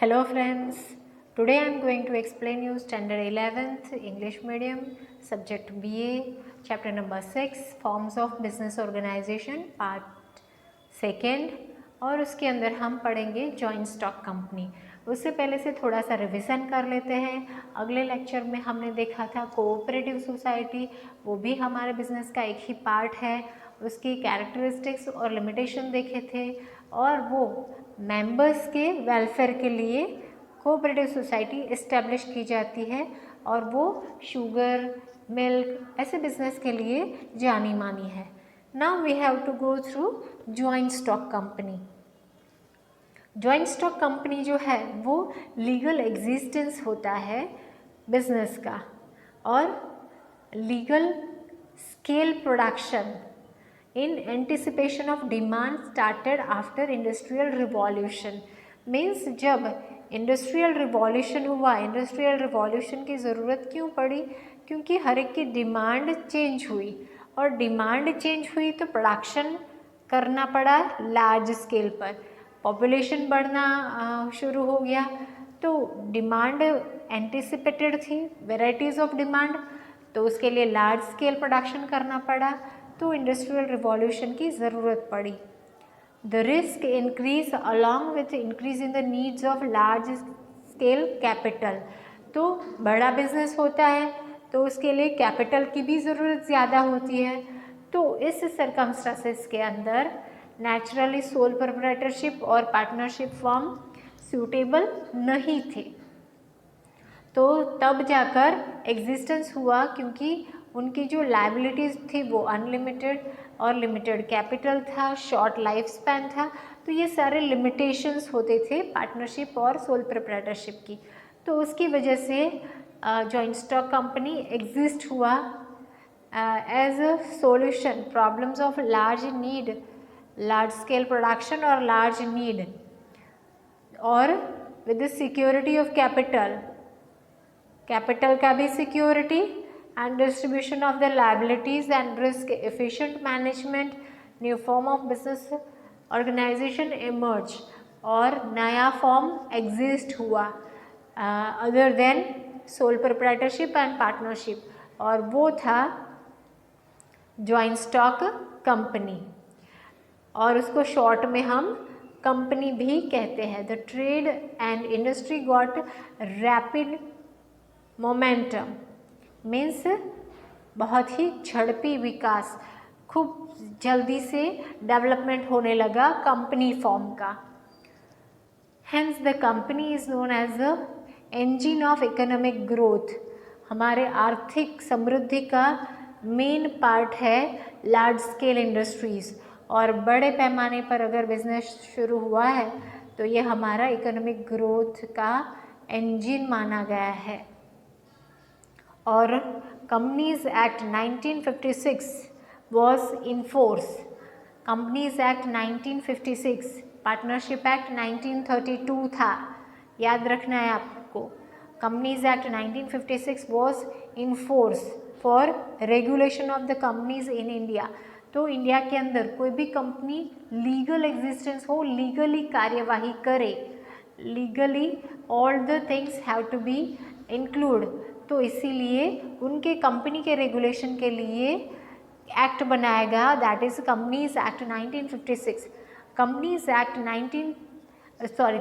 Hello friends, today I am going to explain you standard 11th English medium subject BA chapter number 6 forms of business organization part second और उसके अंदर हम पढ़ेंगे joint stock company. उससे पहले से थोड़ा सा रिवीजन कर लेते हैं। अगले लेक्चर में हमने देखा था कोऑपरेटिव सोसाइटी, वो भी हमारे बिजनेस का एक ही पार्ट है। उसकी कैरेक्टरिस्टिक्स और लिमिटेशन देखे थे और वो मेंबर्स के वेलफेयर के लिए कोऑपरेटिव सोसाइटी इस्टेब्लिश की जाती है और वो शुगर, मिल्क ऐसे बिजनेस के लिए जानी मानी है। Now we have to go through joint stock company. Joint stock company जो है वो लीगल एग्जिस्टेंस होता है बिजनेस का और legal scale production in anticipation of demand started after industrial revolution means जब इंडस्ट्रियल रिवॉल्यूशन हुआ, इंडस्ट्रियल रिवॉल्यूशन की ज़रूरत क्यों पड़ी? क्योंकि हर एक की डिमांड चेंज हुई और डिमांड चेंज हुई तो प्रोडक्शन करना पड़ा लार्ज स्केल पर। पॉपुलेशन बढ़ना शुरू हो गया तो डिमांड एंटिसिपेटेड थी, वेराइटीज़ ऑफ डिमांड, तो उसके लिए लार्ज स्केल प्रोडक्शन करना पड़ा, तो इंडस्ट्रियल रिवॉल्यूशन की ज़रूरत पड़ी। The risk increase along with increase in the needs of large scale capital. तो बड़ा बिजनेस होता है तो उसके लिए कैपिटल की भी ज़रूरत ज़्यादा होती है। तो इस सर्कमस्टांसेस के अंदर नेचुरली सोल प्रोप्राइटरशिप और पार्टनरशिप फॉर्म सूटेबल नहीं थे, तो तब जाकर एग्जिस्टेंस हुआ क्योंकि उनकी जो लायबिलिटीज़ थी वो अनलिमिटेड और लिमिटेड कैपिटल था, शॉर्ट लाइफ स्पैन था, तो ये सारे लिमिटेशंस होते थे पार्टनरशिप और सोल प्रोप्राइटरशिप की। तो उसकी वजह से जॉइंट स्टॉक कंपनी एग्जिस्ट हुआ as a solution problems of large need, large scale production और लार्ज नीड, और with the security of capital का भी security and distribution of the liabilities and risk efficient management, new form of business organization emerge और नया form exist हुआ other than sole proprietorship and partnership, और वो था joint stock company, और उसको शॉर्ट में हम कंपनी भी कहते हैं। The trade and industry got rapid momentum means बहुत ही झड़पी विकास, खूब जल्दी से डेवलपमेंट होने लगा कंपनी फॉर्म का। Hence the company is known as the engine of economic growth. हमारे आर्थिक समृद्धि का मेन पार्ट है लार्ज स्केल इंडस्ट्रीज़, और बड़े पैमाने पर अगर बिजनेस शुरू हुआ है तो ये हमारा इकोनॉमिक ग्रोथ का इंजन माना गया है। और companies act 1956 was in force. Companies act 1956, partnership act 1932 था, याद रखना है आपको। Companies act 1956 was in force for regulation of the companies in India. तो इंडिया के अंदर कोई भी कंपनी लीगल एग्जिस्टेंस हो, लीगली कार्यवाही करे, legally all the things have to be include, तो इसीलिए उनके कंपनी के रेगुलेशन के लिए एक्ट बनाया गया, that is companies act 1956। Companies act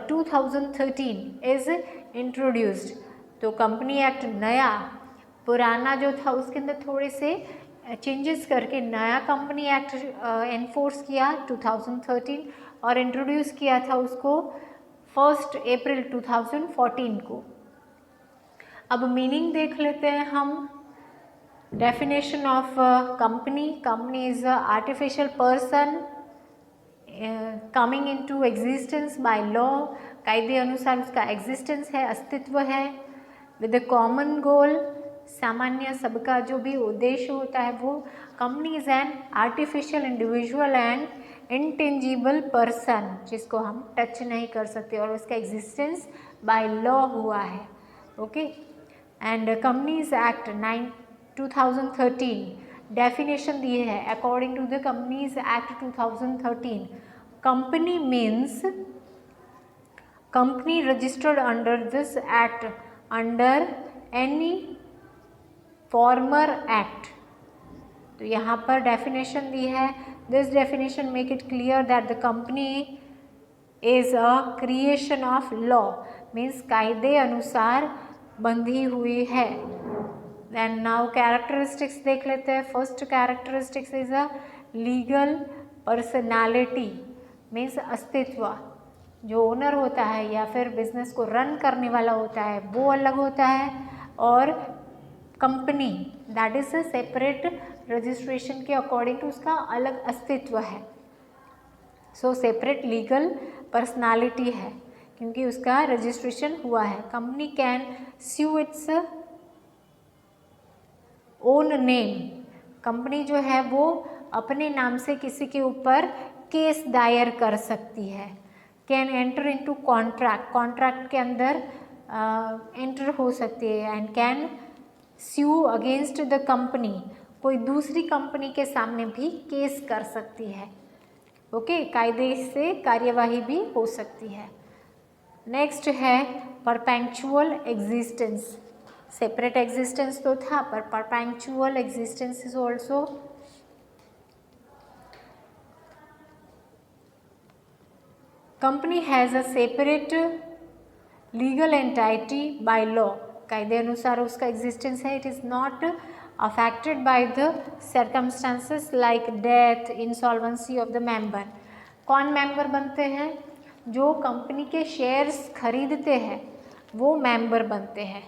2013 is introduced. तो कंपनी एक्ट नया, पुराना जो था उसके अंदर थोड़े से चेंजेस करके नया कंपनी एक्ट एनफोर्स किया 2013 और इंट्रोड्यूस किया था उसको 1 अप्रैल 2014 को। अब मीनिंग देख लेते हैं हम। Definition of company, company is a artificial person coming into existence bye law, कायदे अनुसार उसका एग्जिस्टेंस है, अस्तित्व है। विद अ कॉमन गोल, सामान्य सबका जो भी उद्देश्य होता है वो। Company is an artificial individual and intangible person, जिसको हम टच नहीं कर सकते, और उसका एग्जिस्टेंस बाय लॉ हुआ है। Okay, and companies act 2013 definition दिए है। According to the companies act 2013, company means company registered under this act under any former act. तो यहाँ पर डेफिनेशन दी है. This definition make it clear that the company is a creation of law, means कायदे अनुसार बंधी हुई है. Then now characteristics देख लेते हैं. First characteristics is a legal personality, means अस्तित्व. जो ओनर होता है या फिर बिजनेस को रन करने वाला होता है वो अलग होता है, और company that is a separate registration के अकॉर्डिंग टू उसका अलग अस्तित्व है. सो सेपरेट लीगल पर्सनालिटी है क्योंकि उसका रजिस्ट्रेशन हुआ है. Company can sue its own name. Company जो है वो अपने नाम से किसी के ऊपर केस दायर कर सकती है. Can enter into contract, contract के अंदर एंटर हो सकती है. And can sue against the company, कोई दूसरी कंपनी के सामने भी केस कर सकती है. ओके, कायदे से कार्यवाही भी हो सकती है. नेक्स्ट है परपेंचुअल एग्जिस्टेंस. सेपरेट एग्जिस्टेंस तो था पर perpetual existence is also company has a separate legal entity by law. कायदे अनुसार उसका एग्जिस्टेंस है. It is not affected by the circumstances like death, insolvency of the member. कौन मेंबर बनते हैं? जो कंपनी के शेयर्स खरीदते हैं वो मेंबर बनते हैं.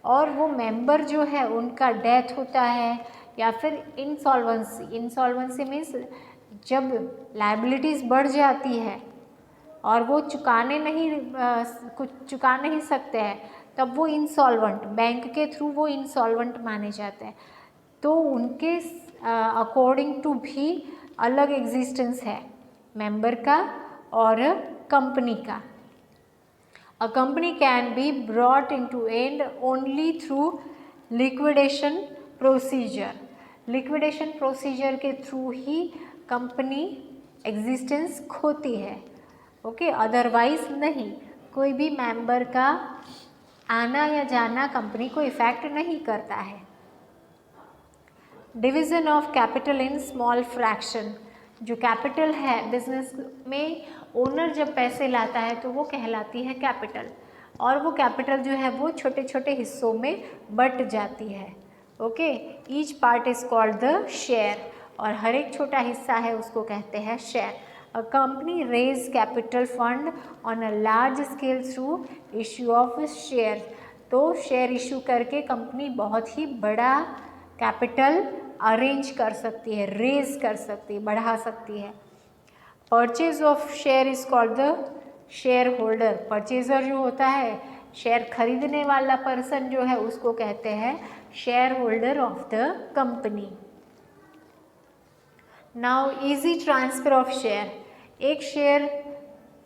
और वो मेंबर जो है उनका डेथ होता है या फिर इंसॉल्वेंसी. इंसॉल्वेंसी मीन्स जब लायबिलिटीज़ बढ़ जाती है और वो कुछ चुका नहीं सकते हैं तब वो इंसॉल्वेंट, बैंक के थ्रू वो इंसॉल्वेंट माने जाते हैं. तो उनके अकॉर्डिंग टू भी अलग एग्जिस्टेंस है मेंबर का और कंपनी का. A company can be brought into end only through liquidation procedure. Liquidation procedure के थ्रू ही कंपनी एग्जिस्टेंस खोती है. ओके, अदरवाइज नहीं. कोई भी मेंबर का आना या जाना कंपनी को इफेक्ट नहीं करता है. Division of capital in small fraction. जो कैपिटल है बिजनेस में ओनर जब पैसे लाता है तो वो कहलाती है कैपिटल, और वो कैपिटल जो है वो छोटे छोटे हिस्सों में बट जाती है. Okay, each part is called the share, और हर एक छोटा हिस्सा है उसको कहते हैं share. A company raise capital fund on a large scale through issue of share. तो शेयर इशू करके कंपनी बहुत ही बड़ा कैपिटल अरेंज कर सकती है, रेज कर सकती है, बढ़ा सकती है. Purchase of share is called the share holder. Purchaser जो होता है, शेयर खरीदने वाला पर्सन जो है उसको कहते हैं share holder of the company. Now easy transfer of share. एक शेयर,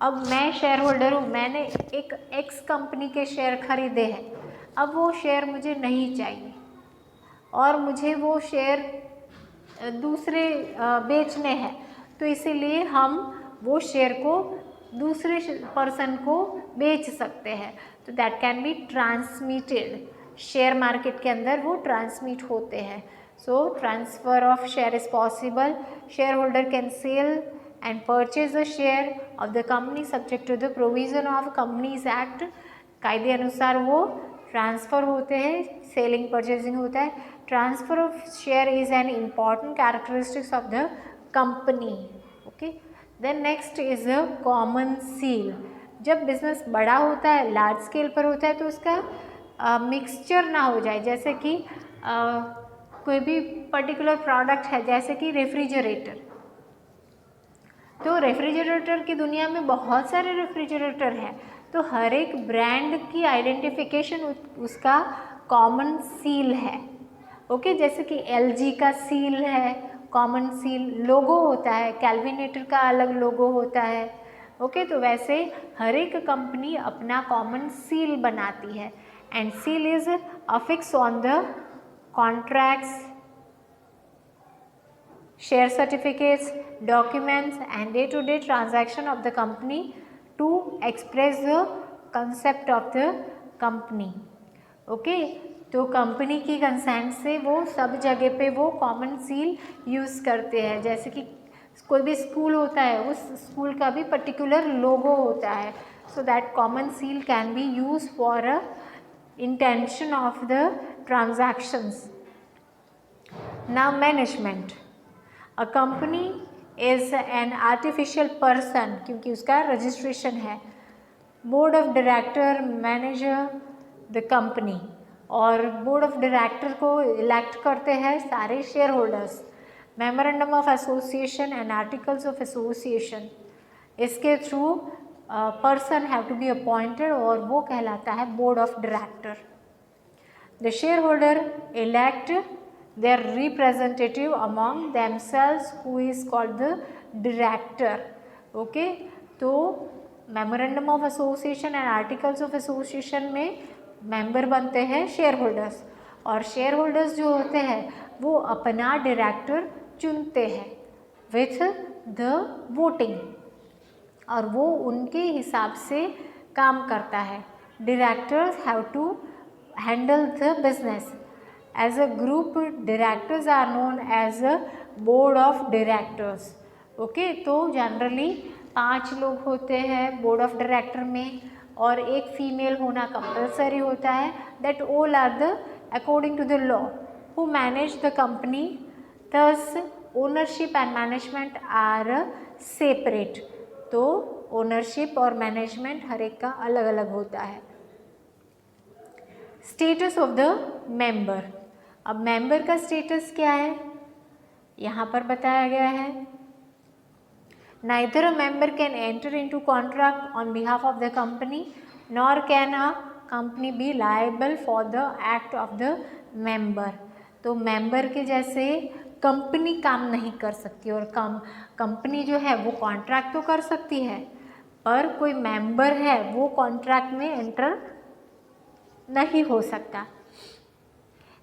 अब मैं शेयर होल्डर हूँ, मैंने एक एक्स कंपनी के शेयर खरीदे हैं. अब वो शेयर मुझे नहीं चाहिए और मुझे वो शेयर दूसरे बेचने हैं, तो इसीलिए हम वो शेयर को दूसरे पर्सन को बेच सकते हैं. तो that can be transmitted. Share market के अंदर वो ट्रांसमिट होते हैं. So transfer of share is possible. Share holder can sell and purchase the share of the company subject to the provision of companies act. कायदे अनुसार वो transfer होते हैं, सेलिंग परचेजिंग होता है. Transfer of share is an important characteristics of the company. Okay, then next is a common seal. जब business बड़ा होता है, लार्ज स्केल पर होता है, तो उसका मिक्सचर ना हो जाए. जैसे कि कोई भी पर्टिकुलर प्रोडक्ट है, जैसे कि रेफ्रिजरेटर. तो रेफ्रिजरेटर की दुनिया में बहुत सारे रेफ्रिजरेटर हैं, तो हर एक ब्रांड की आइडेंटिफिकेशन उसका कॉमन सील है. ओके, जैसे कि LG का सील है, कॉमन सील. लोगो होता है, कैलविनेटर का अलग लोगो होता है. ओके, तो वैसे हर एक कंपनी अपना कॉमन सील बनाती है. And seal is affix on the contracts, share certificates, documents and day-to-day transaction of the company to express the concept of the company. Okay, तो कंपनी की कंसेंट से वो सब जगह पे वो कॉमन सील यूज़ करते हैं। जैसे कि कोई भी स्कूल होता है, उस स्कूल का भी पर्टिकुलर लोगो होता है, so that common seal can be use for a intention of the transactions. Now management, a company is an artificial person, क्योंकि उसका रजिस्ट्रेशन है। Board of director manager the company, और board of director को elect करते हैं सारे share holders. Memorandum of association and articles of association, इसके through person have to be appointed और वो कहलाता है board of director. The share holder elect their representative among themselves who is called the director। Okay, तो memorandum of association and articles of association में member बनते हैं share holders, और share holders जो होते हैं वो अपना डायरेक्टर चुनते हैं विथ द वोटिंग, और वो उनके हिसाब से काम करता है। Directors have to handle the business. As a group, directors are known as a board of directors। Okay, तो जनरली 5 लोग होते हैं बोर्ड ऑफ डायरेक्टर में, और एक फीमेल होना कंपलसरी होता है। That all are the according to the law who manage the company. Thus ownership and management are separate. तो ओनरशिप और मैनेजमेंट हर एक का अलग अलग होता है। स्टेटस ऑफ द मेंबर, अब मेंबर का स्टेटस क्या है यहाँ पर बताया गया है। Neither a member can enter into contract on behalf of the company nor can a company be liable for the act of the member. तो मेंबर के जैसे कंपनी काम नहीं कर सकती, और कंपनी जो है वो कॉन्ट्रैक्ट तो कर सकती है, पर कोई मेंबर है वो कॉन्ट्रैक्ट में एंटर नहीं हो सकता।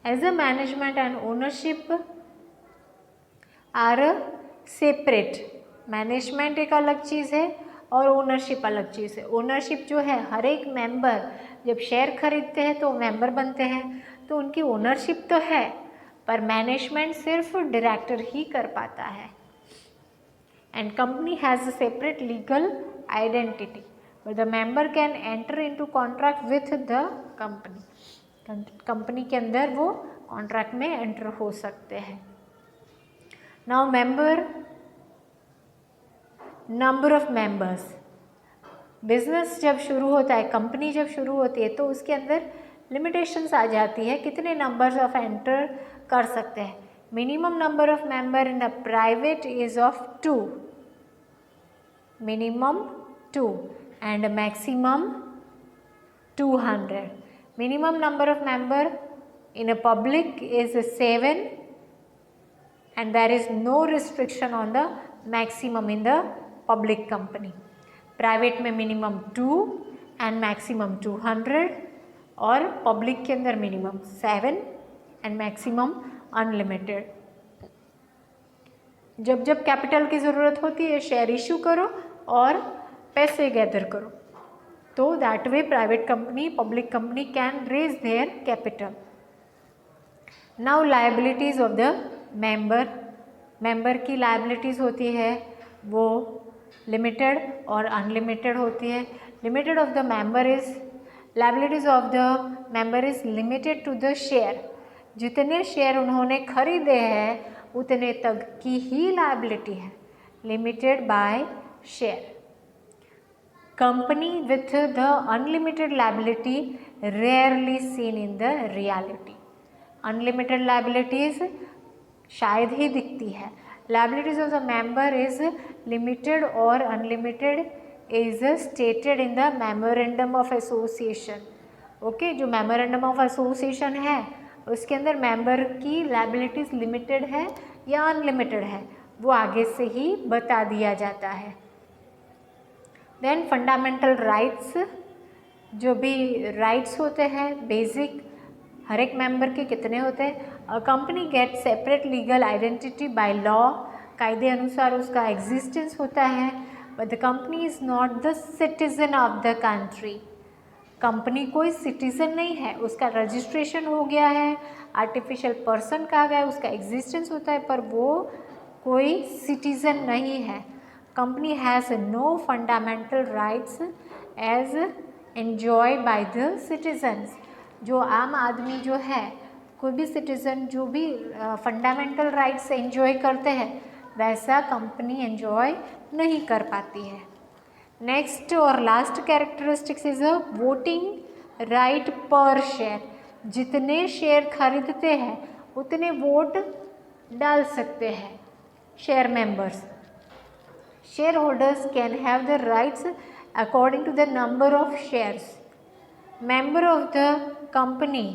As a management and ownership are separate। Management एक अलग चीज़ है और ओनरशिप अलग चीज़ है। ओनरशिप जो है, हर एक मेंबर जब शेयर खरीदते हैं तो मेंबर बनते हैं, तो उनकी ओनरशिप तो है, पर मैनेजमेंट सिर्फ डायरेक्टर ही कर पाता है। And company has a separate legal identity, but the member can enter into contract with the company. Company के अंदर वो कॉन्ट्रैक्ट में एंटर हो सकते हैं। Now member, number of members. Business जब शुरू होता है, कंपनी जब शुरू होती है, तो उसके अंदर लिमिटेशंस आ जाती है, कितने नंबर्स ऑफ एंटर कर सकते हैं। Minimum number of member in a private is of 2, minimum 2 and maximum 200। Minimum number of member in a public is 7, and there is no restriction on the maximum in the public company। Private में minimum 2 and maximum 200, और public के अंदर minimum 7 and maximum unlimited। जब जब capital की ज़रूरत होती है शेयर इशू करो और पैसे गैदर करो, तो that way private company, public company can raise their capital. Now liabilities of the member. Member की लायबिलिटीज़ होती है वो लिमिटेड और अनलिमिटेड होती है। Limited of the member is, liabilities of the member is limited to the share. जितने share उन्होंने खरीदे हैं उतने तक की ही लायबिलिटी है, limited by share. Company with the unlimited liability rarely seen in the reality। Unlimited liabilities शायद ही दिखती है। Liabilities of the member is limited or unlimited is stated in the memorandum of association। Okay, जो memorandum of association है उसके अंदर member की liabilities limited है या अनलिमिटेड है वो आगे से ही बता दिया जाता है। देन फंडामेंटल राइट्स, जो भी राइट्स होते हैं बेसिक हर एक मेंबर के कितने होते हैं। A company gate separate legal identity bye law, कायदे अनुसार उसका एग्जिस्टेंस होता है। But the company is not the citizen of the country. Company कोई सिटीज़न नहीं है, उसका रजिस्ट्रेशन हो गया है, आर्टिफिशियल पर्सन कहा गया है, उसका एग्जिस्टेंस होता है, पर वो कोई सिटीज़न नहीं है। Company has no fundamental rights as enjoy by the citizens. जो आम आदमी जो है, कोई भी सिटीज़न जो भी फंडामेंटल राइट्स एन्जॉय करते हैं, वैसा कंपनी एन्जॉय नहीं कर पाती है। नेक्स्ट और last characteristics is a voting right per share. जितने शेयर खरीदते हैं उतने वोट डाल सकते हैं share members. Share holders can have the rights according to the number of shares. Member of the company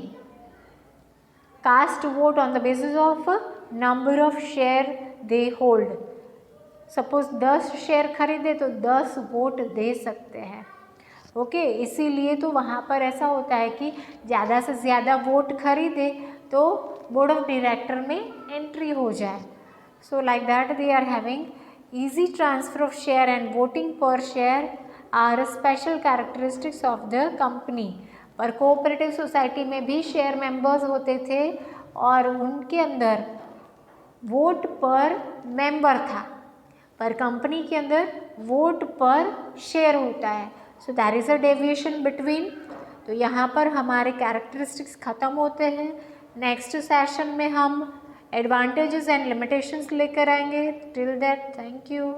cast vote on the basis of number of share they hold. Suppose 10 share खरीदे तो 10 vote दे सकते हैं। Okay, इसीलिए तो वहाँ पर ऐसा होता है कि ज़्यादा से ज़्यादा वोट खरीदे तो बोर्ड ऑफ डायरेक्टर में एंट्री हो जाए। So like that they are having easy transfer of share and voting per share are special characteristics of the company. पर कोऑपरेटिव सोसाइटी में भी शेयर मेंबर्स होते थे और उनके अंदर वोट पर मेंबर था, पर कंपनी के अंदर वोट पर शेयर होता है। So that is a deviation between. तो यहाँ पर हमारे कैरेक्टरिस्टिक्स ख़त्म होते हैं। नेक्स्ट सेशन में हम एडवांटेजेस एंड लिमिटेशंस लेकर आएंगे। Till that, thank you.